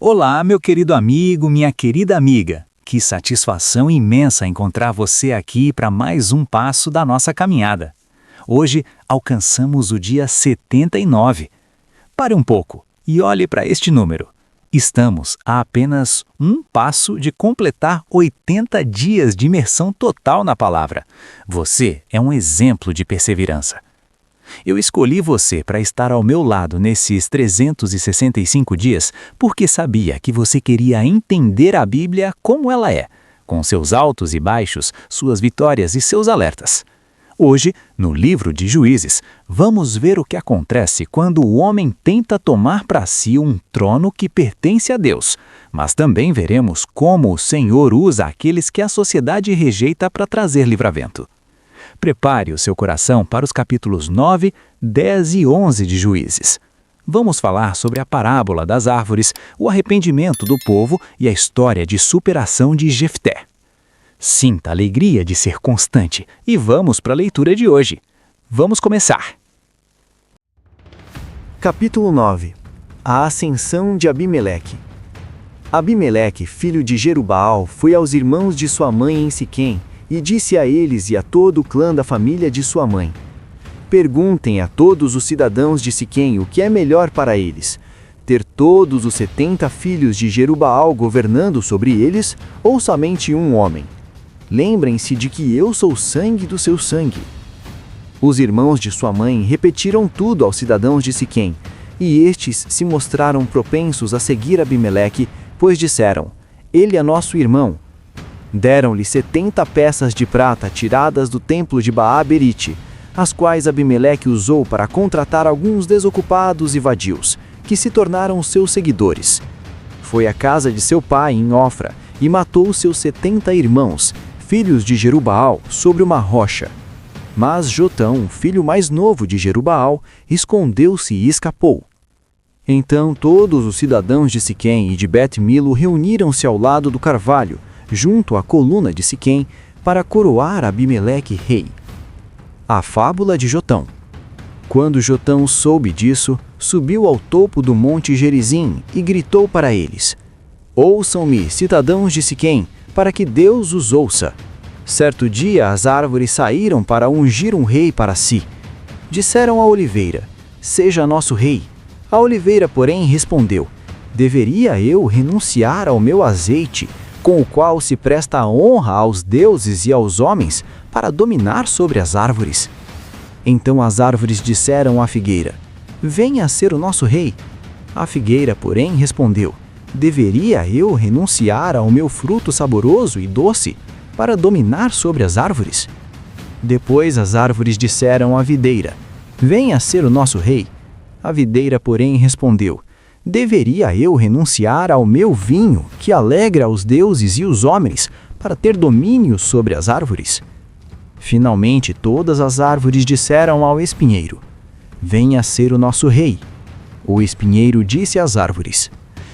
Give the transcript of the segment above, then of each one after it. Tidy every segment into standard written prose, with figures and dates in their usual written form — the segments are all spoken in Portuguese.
Olá, meu querido amigo, minha querida amiga. Que satisfação imensa encontrar você aqui para mais um passo da nossa caminhada. Hoje alcançamos o dia 79. Pare um pouco e olhe para este número. Estamos a apenas um passo de completar 80 dias de imersão total na palavra. Você é um exemplo de perseverança. Eu escolhi você para estar ao meu lado nesses 365 dias porque sabia que você queria entender a Bíblia como ela é, com seus altos e baixos, suas vitórias e seus alertas. Hoje, no livro de Juízes, vamos ver o que acontece quando o homem tenta tomar para si um trono que pertence a Deus, mas também veremos como o Senhor usa aqueles que a sociedade rejeita para trazer livramento. Prepare o seu coração para os capítulos 9, 10 e 11 de Juízes. Vamos falar sobre a parábola das árvores, o arrependimento do povo e a história de superação de Jefté. Sinta a alegria de ser constante e vamos para a leitura de hoje. Vamos começar. Capítulo 9. A ascensão de Abimeleque. Abimeleque, filho de Jerubaal, foi aos irmãos de sua mãe em Siquém, e disse a eles e a todo o clã da família de sua mãe: Perguntem a todos os cidadãos de Siquém o que é melhor para eles, ter todos os 70 filhos de Jerubaal governando sobre eles, ou somente um homem? Lembrem-se de que eu sou o sangue do seu sangue. Os irmãos de sua mãe repetiram tudo aos cidadãos de Siquém, e estes se mostraram propensos a seguir Abimeleque, pois disseram: Ele é nosso irmão. Deram-lhe 70 peças de prata tiradas do templo de Baá-Berite, as quais Abimeleque usou para contratar alguns desocupados e vadios, que se tornaram seus seguidores. Foi à casa de seu pai em Ofra e matou seus 70 irmãos, filhos de Jerubaal, sobre uma rocha. Mas Jotão, filho mais novo de Jerubaal, escondeu-se e escapou. Então todos os cidadãos de Siquém e de Bet-Milo reuniram-se ao lado do carvalho, junto à coluna de Siquém, para coroar Abimeleque rei. A fábula de Jotão. Quando Jotão soube disso, subiu ao topo do monte Gerizim e gritou para eles: Ouçam-me, cidadãos de Siquém, para que Deus os ouça. Certo dia as árvores saíram para ungir um rei para si. Disseram à oliveira: Seja nosso rei. A oliveira, porém, respondeu: Deveria eu renunciar ao meu azeite, com o qual se presta a honra aos deuses e aos homens, para dominar sobre as árvores? Então as árvores disseram à figueira: Venha ser o nosso rei. A figueira, porém, respondeu: Deveria eu renunciar ao meu fruto saboroso e doce, para dominar sobre as árvores? Depois as árvores disseram à videira: Venha ser o nosso rei. A videira, porém, respondeu: Deveria eu renunciar ao meu vinho, que alegra os deuses e os homens, para ter domínio sobre as árvores? Finalmente todas as árvores disseram ao espinheiro: Venha ser o nosso rei. O espinheiro disse às árvores: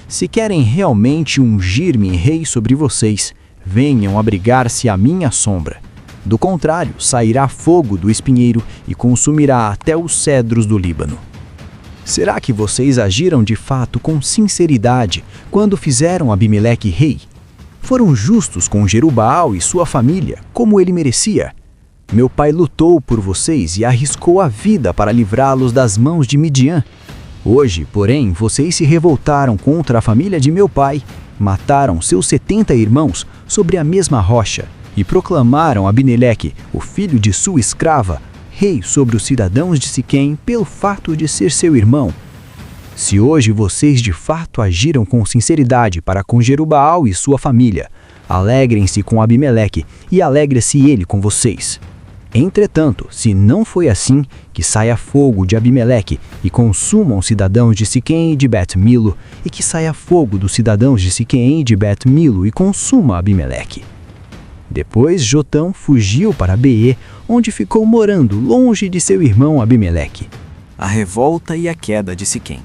Se querem realmente ungir-me rei sobre vocês, venham abrigar-se à minha sombra. Do contrário, sairá fogo do espinheiro e consumirá até os cedros do Líbano. Será que vocês agiram de fato com sinceridade quando fizeram Abimeleque rei? Foram justos com Jerubaal e sua família, como ele merecia? Meu pai lutou por vocês e arriscou a vida para livrá-los das mãos de Midian. Hoje, porém, vocês se revoltaram contra a família de meu pai, mataram seus 70 irmãos sobre a mesma rocha e proclamaram Abimeleque, o filho de sua escrava, rei sobre os cidadãos de Siquém pelo fato de ser seu irmão. Se hoje vocês de fato agiram com sinceridade para com Jerubaal e sua família, alegrem-se com Abimeleque e alegre-se ele com vocês. Entretanto, se não foi assim, que saia fogo de Abimeleque e consumam os cidadãos de Siquém e de Bet-Milo, e que saia fogo dos cidadãos de Siquém e de Bet-Milo e consuma Abimeleque. Depois Jotão fugiu para Beê, onde ficou morando longe de seu irmão Abimeleque. A revolta e a queda de Siquém.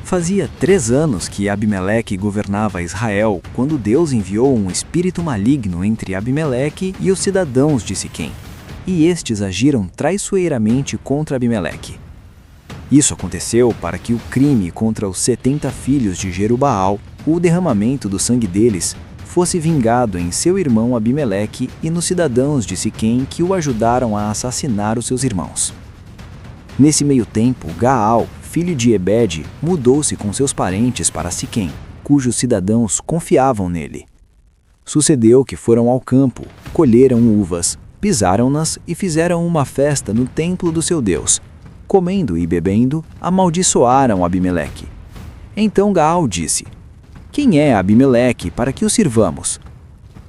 Fazia 3 anos que Abimeleque governava Israel, quando Deus enviou um espírito maligno entre Abimeleque e os cidadãos de Siquém, e estes agiram traiçoeiramente contra Abimeleque. Isso aconteceu para que o crime contra os 70 filhos de Jerubaal, o derramamento do sangue deles, fosse vingado em seu irmão Abimeleque e nos cidadãos de Siquém que o ajudaram a assassinar os seus irmãos. Nesse meio tempo, Gaal, filho de Ebede, mudou-se com seus parentes para Siquém, cujos cidadãos confiavam nele. Sucedeu que foram ao campo, colheram uvas, pisaram-nas e fizeram uma festa no templo do seu Deus. Comendo e bebendo, amaldiçoaram Abimeleque. Então Gaal disse: Quem é Abimeleque para que o sirvamos?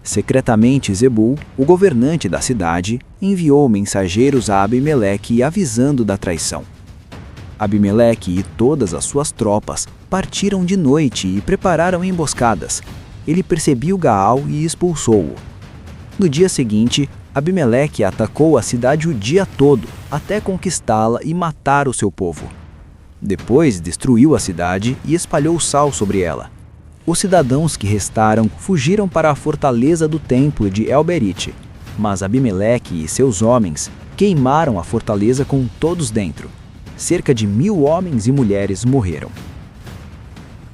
Secretamente Zebul, o governante da cidade, enviou mensageiros a Abimeleque avisando da traição. Abimeleque e todas as suas tropas partiram de noite e prepararam emboscadas. Ele percebeu Gaal e expulsou-o. No dia seguinte, Abimeleque atacou a cidade o dia todo, até conquistá-la e matar o seu povo. Depois destruiu a cidade e espalhou sal sobre ela. Os cidadãos que restaram fugiram para a fortaleza do templo de El-Berite, mas Abimeleque e seus homens queimaram a fortaleza com todos dentro. Cerca de 1000 homens e mulheres morreram.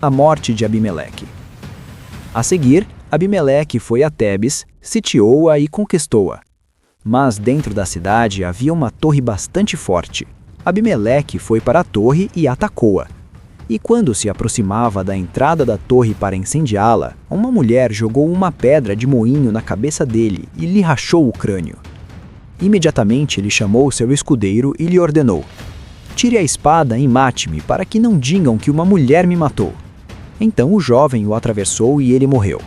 A morte de Abimeleque. A seguir, Abimeleque foi a Tebes, sitiou-a e conquistou-a. Mas dentro da cidade havia uma torre bastante forte. Abimeleque foi para a torre e atacou-a. E quando se aproximava da entrada da torre para incendiá-la, uma mulher jogou uma pedra de moinho na cabeça dele e lhe rachou o crânio. Imediatamente ele chamou seu escudeiro e lhe ordenou: Tire a espada e mate-me, para que não digam que uma mulher me matou. Então o jovem o atravessou e ele morreu.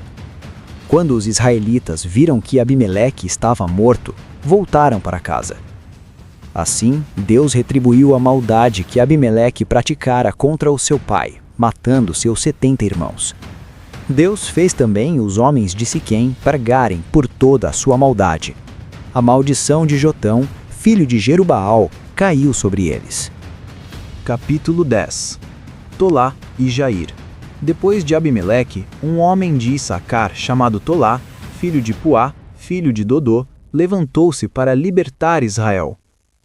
Quando os israelitas viram que Abimeleque estava morto, voltaram para casa. Assim, Deus retribuiu a maldade que Abimeleque praticara contra o seu pai, matando seus 70 irmãos. Deus fez também os homens de Siquém pagarem por toda a sua maldade. A maldição de Jotão, filho de Jerubaal, caiu sobre eles. Capítulo 10. Tolá e Jair. Depois de Abimeleque, um homem de Issacar chamado Tolá, filho de Puá, filho de Dodô, levantou-se para libertar Israel.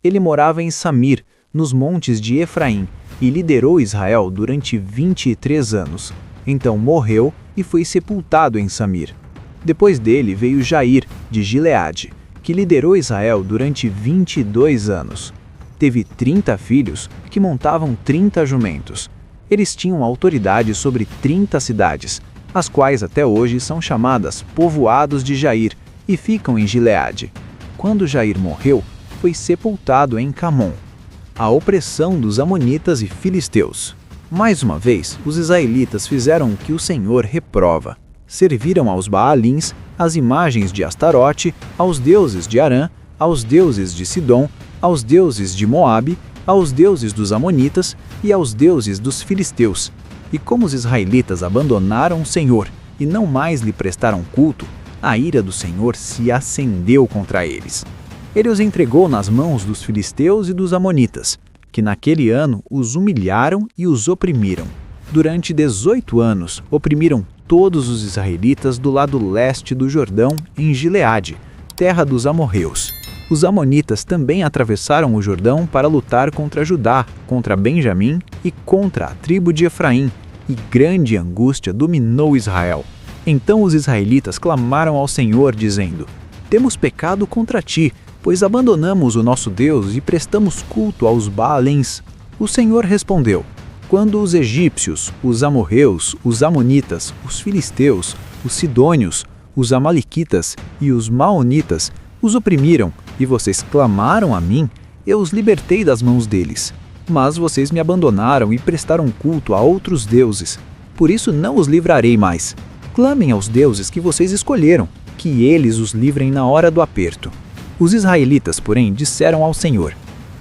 Ele morava em Samir, nos montes de Efraim, e liderou Israel durante 23 anos. Então morreu e foi sepultado em Samir. Depois dele veio Jair, de Gileade, que liderou Israel durante 22 anos. Teve 30 filhos que montavam 30 jumentos. Eles tinham autoridade sobre 30 cidades, as quais até hoje são chamadas povoados de Jair e ficam em Gileade. Quando Jair morreu, foi sepultado em Camon. A opressão dos amonitas e filisteus. Mais uma vez, os israelitas fizeram o que o Senhor reprova. Serviram aos Baalins, às imagens de Astarote, aos deuses de Arã, aos deuses de Sidom, aos deuses de Moabe, aos deuses dos amonitas e aos deuses dos filisteus. E como os israelitas abandonaram o Senhor e não mais lhe prestaram culto, a ira do Senhor se acendeu contra eles. Ele os entregou nas mãos dos filisteus e dos amonitas, que naquele ano os humilharam e os oprimiram. Durante 18 anos, oprimiram todos os israelitas do lado leste do Jordão, em Gileade, terra dos amorreus. Os amonitas também atravessaram o Jordão para lutar contra Judá, contra Benjamim e contra a tribo de Efraim, e grande angústia dominou Israel. Então os israelitas clamaram ao Senhor, dizendo: Temos pecado contra ti, pois abandonamos o nosso Deus e prestamos culto aos Baalins. O Senhor respondeu: Quando os egípcios, os amorreus, os amonitas, os filisteus, os sidônios, os amalequitas e os maonitas os oprimiram, e vocês clamaram a mim, eu os libertei das mãos deles. Mas vocês me abandonaram e prestaram culto a outros deuses. Por isso não os livrarei mais. Clamem aos deuses que vocês escolheram, que eles os livrem na hora do aperto. Os israelitas, porém, disseram ao Senhor: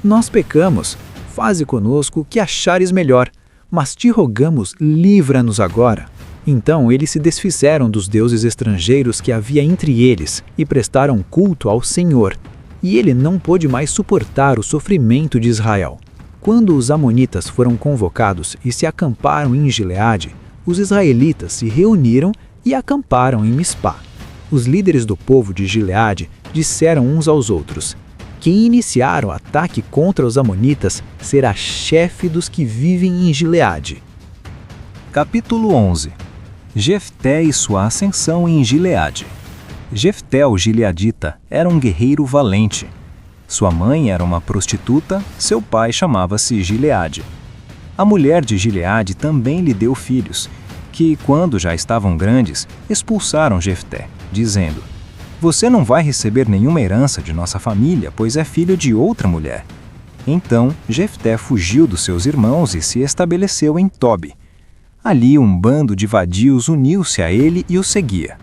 Nós pecamos, faze conosco o que achares melhor, mas te rogamos, livra-nos agora. Então eles se desfizeram dos deuses estrangeiros que havia entre eles e prestaram culto ao Senhor. E ele não pôde mais suportar o sofrimento de Israel. Quando os amonitas foram convocados e se acamparam em Gileade, os israelitas se reuniram e acamparam em Mispá. Os líderes do povo de Gileade disseram uns aos outros: Quem iniciar o ataque contra os amonitas será chefe dos que vivem em Gileade. Capítulo 11. Jefté e sua ascensão em Gileade. Jefté, o gileadita, era um guerreiro valente. Sua mãe era uma prostituta, seu pai chamava-se Gileade. A mulher de Gileade também lhe deu filhos, que, quando já estavam grandes, expulsaram Jefté, dizendo: "Você não vai receber nenhuma herança de nossa família, pois é filho de outra mulher." Então, Jefté fugiu dos seus irmãos e se estabeleceu em Tobi. Ali um bando de vadios uniu-se a ele e o seguia.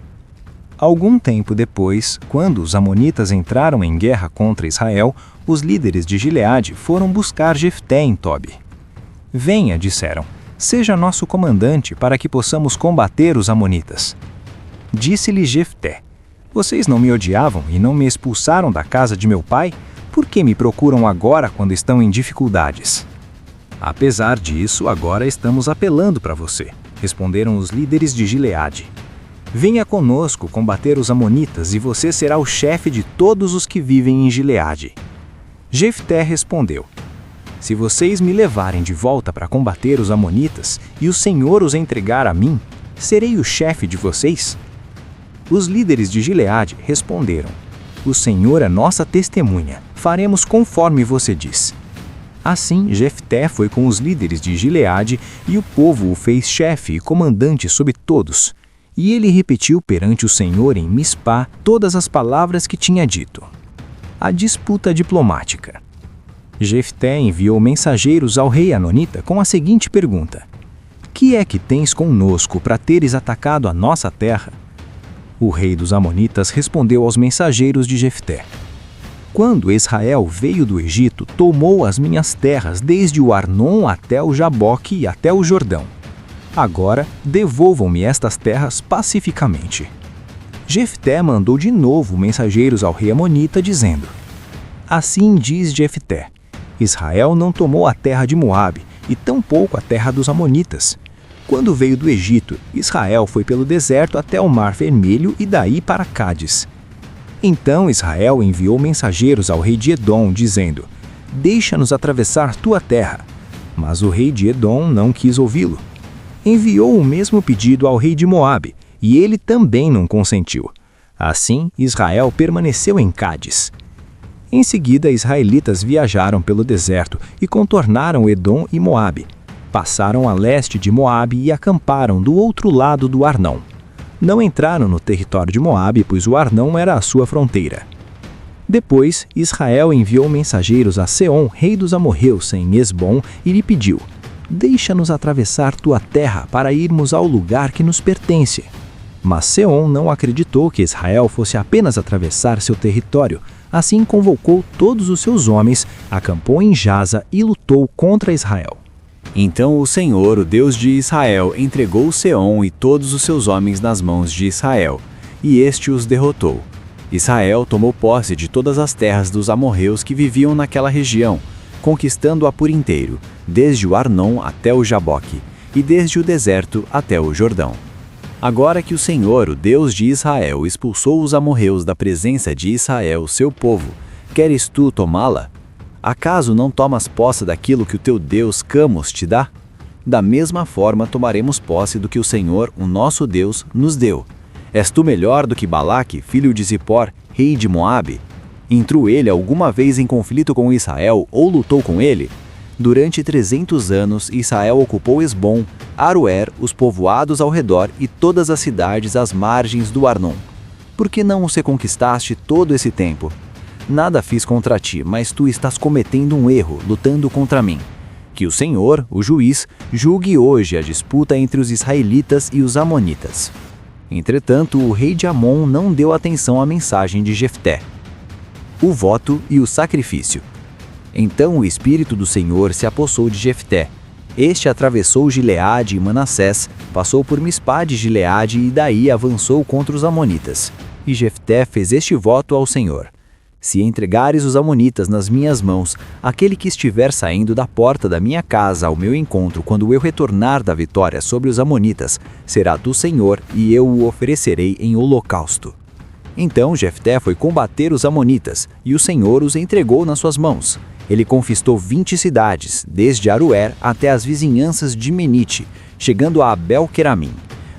Algum tempo depois, quando os amonitas entraram em guerra contra Israel, os líderes de Gileade foram buscar Jefté em Tobi. "Venha", disseram, "seja nosso comandante para que possamos combater os amonitas." Disse-lhe Jefté: "Vocês não me odiavam e não me expulsaram da casa de meu pai? Por que me procuram agora quando estão em dificuldades?" "Apesar disso, agora estamos apelando para você", responderam os líderes de Gileade. "Venha conosco combater os amonitas e você será o chefe de todos os que vivem em Gileade." Jefté respondeu: "Se vocês me levarem de volta para combater os amonitas e o Senhor os entregar a mim, serei o chefe de vocês?" Os líderes de Gileade responderam: "O Senhor é nossa testemunha, faremos conforme você diz." Assim, Jefté foi com os líderes de Gileade e o povo o fez chefe e comandante sobre todos. E ele repetiu perante o Senhor em Mispá todas as palavras que tinha dito. A disputa diplomática. Jefté enviou mensageiros ao rei Anonita com a seguinte pergunta: "Que é que tens conosco para teres atacado a nossa terra?" O rei dos Amonitas respondeu aos mensageiros de Jefté: "Quando Israel veio do Egito, tomou as minhas terras desde o Arnon até o Jaboque e até o Jordão. Agora, devolvam-me estas terras pacificamente." Jefté mandou de novo mensageiros ao rei Amonita, dizendo: "Assim diz Jefté: Israel não tomou a terra de Moabe, e tampouco a terra dos Amonitas. Quando veio do Egito, Israel foi pelo deserto até o Mar Vermelho e daí para Cádiz. Então Israel enviou mensageiros ao rei de Edom, dizendo: Deixa-nos atravessar tua terra. Mas o rei de Edom não quis ouvi-lo. Enviou o mesmo pedido ao rei de Moabe, e ele também não consentiu. Assim, Israel permaneceu em Cádiz. Em seguida, israelitas viajaram pelo deserto e contornaram Edom e Moabe. Passaram a leste de Moabe e acamparam do outro lado do Arnão. Não entraram no território de Moabe, pois o Arnão era a sua fronteira. Depois, Israel enviou mensageiros a Seom, rei dos amorreus, em Esbom, e lhe pediu: Deixa-nos atravessar tua terra para irmos ao lugar que nos pertence. Mas Seom não acreditou que Israel fosse apenas atravessar seu território. Assim convocou todos os seus homens, acampou em Jaza e lutou contra Israel. Então o Senhor, o Deus de Israel, entregou Seom e todos os seus homens nas mãos de Israel, e este os derrotou. Israel tomou posse de todas as terras dos amorreus que viviam naquela região, conquistando-a por inteiro, desde o Arnon até o Jaboque, e desde o deserto até o Jordão. Agora que o Senhor, o Deus de Israel, expulsou os amorreus da presença de Israel, seu povo, queres tu tomá-la? Acaso não tomas posse daquilo que o teu Deus Camos te dá? Da mesma forma tomaremos posse do que o Senhor, o nosso Deus, nos deu. És tu melhor do que Balaque, filho de Zippor, rei de Moabe? Entrou ele alguma vez em conflito com Israel ou lutou com ele? Durante 300 anos, Israel ocupou Esbom, Aroer, os povoados ao redor e todas as cidades às margens do Arnon. Por que não os reconquistaste todo esse tempo? Nada fiz contra ti, mas tu estás cometendo um erro, lutando contra mim. Que o Senhor, o juiz, julgue hoje a disputa entre os israelitas e os amonitas. Entretanto, o rei de Amon não deu atenção à mensagem de Jefté. O voto e o sacrifício. Então o Espírito do Senhor se apossou de Jefté. Este atravessou Gileade e Manassés, passou por Mispá de Gileade e daí avançou contra os amonitas. E Jefté fez este voto ao Senhor: Se entregares os amonitas nas minhas mãos, aquele que estiver saindo da porta da minha casa ao meu encontro quando eu retornar da vitória sobre os amonitas, será do Senhor, e eu o oferecerei em holocausto. Então Jefté foi combater os amonitas, e o Senhor os entregou nas suas mãos. Ele conquistou 20 cidades, desde Aroer até as vizinhanças de Menite, chegando a Abel-Queramim.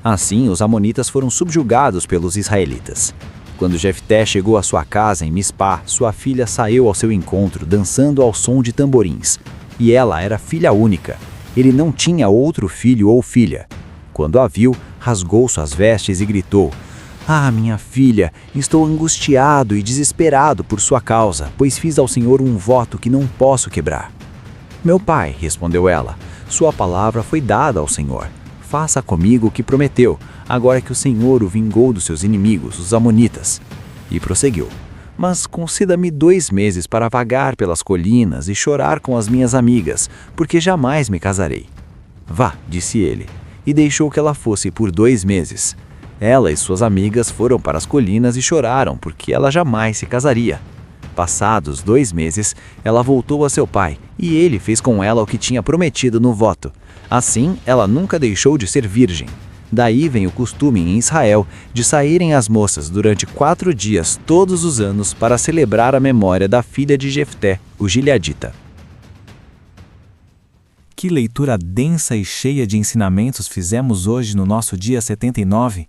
Assim, os amonitas foram subjugados pelos israelitas. Quando Jefté chegou à sua casa em Mispá, sua filha saiu ao seu encontro, dançando ao som de tamborins. E ela era filha única. Ele não tinha outro filho ou filha. Quando a viu, rasgou suas vestes e gritou: "Ah, minha filha, estou angustiado e desesperado por sua causa, pois fiz ao Senhor um voto que não posso quebrar." "Meu pai", respondeu ela, "sua palavra foi dada ao Senhor. Faça comigo o que prometeu, agora que o Senhor o vingou dos seus inimigos, os amonitas." E prosseguiu: "Mas conceda-me 2 meses para vagar pelas colinas e chorar com as minhas amigas, porque jamais me casarei." "Vá", disse ele, e deixou que ela fosse por 2 meses. Ela e suas amigas foram para as colinas e choraram, porque ela jamais se casaria. Passados 2 meses, ela voltou a seu pai, e ele fez com ela o que tinha prometido no voto. Assim, ela nunca deixou de ser virgem. Daí vem o costume em Israel de saírem as moças durante 4 dias todos os anos para celebrar a memória da filha de Jefté, o gileadita. Que leitura densa e cheia de ensinamentos fizemos hoje no nosso dia 79?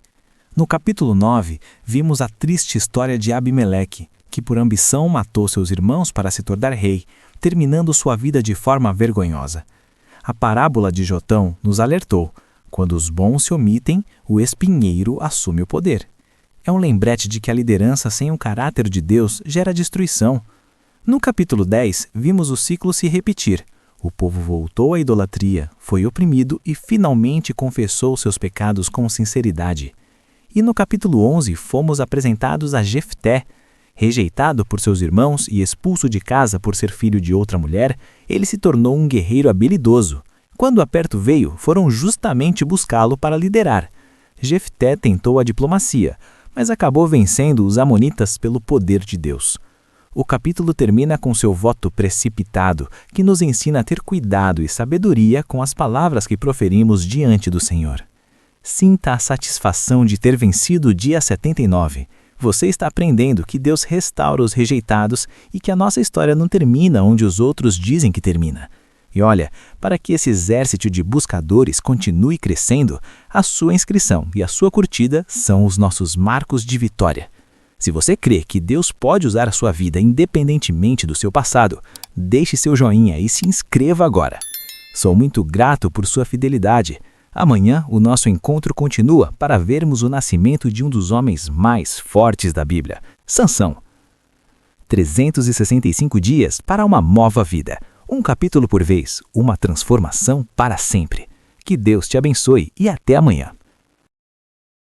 No capítulo 9, vimos a triste história de Abimeleque, que por ambição matou seus irmãos para se tornar rei, terminando sua vida de forma vergonhosa. A parábola de Jotão nos alertou: quando os bons se omitem, o espinheiro assume o poder. É um lembrete de que a liderança sem o caráter de Deus gera destruição. No capítulo 10, vimos o ciclo se repetir. O povo voltou à idolatria, foi oprimido e finalmente confessou seus pecados com sinceridade. E no capítulo 11 fomos apresentados a Jefté. Rejeitado por seus irmãos e expulso de casa por ser filho de outra mulher, ele se tornou um guerreiro habilidoso. Quando o aperto veio, foram justamente buscá-lo para liderar. Jefté tentou a diplomacia, mas acabou vencendo os amonitas pelo poder de Deus. O capítulo termina com seu voto precipitado, que nos ensina a ter cuidado e sabedoria com as palavras que proferimos diante do Senhor. Sinta a satisfação de ter vencido o dia 79. Você está aprendendo que Deus restaura os rejeitados e que a nossa história não termina onde os outros dizem que termina. E olha, para que esse exército de buscadores continue crescendo, a sua inscrição e a sua curtida são os nossos marcos de vitória. Se você crê que Deus pode usar a sua vida independentemente do seu passado, deixe seu joinha e se inscreva agora. Sou muito grato por sua fidelidade. Amanhã o nosso encontro continua para vermos o nascimento de um dos homens mais fortes da Bíblia, Sansão. 365 dias para uma nova vida. Um capítulo por vez, uma transformação para sempre. Que Deus te abençoe e até amanhã.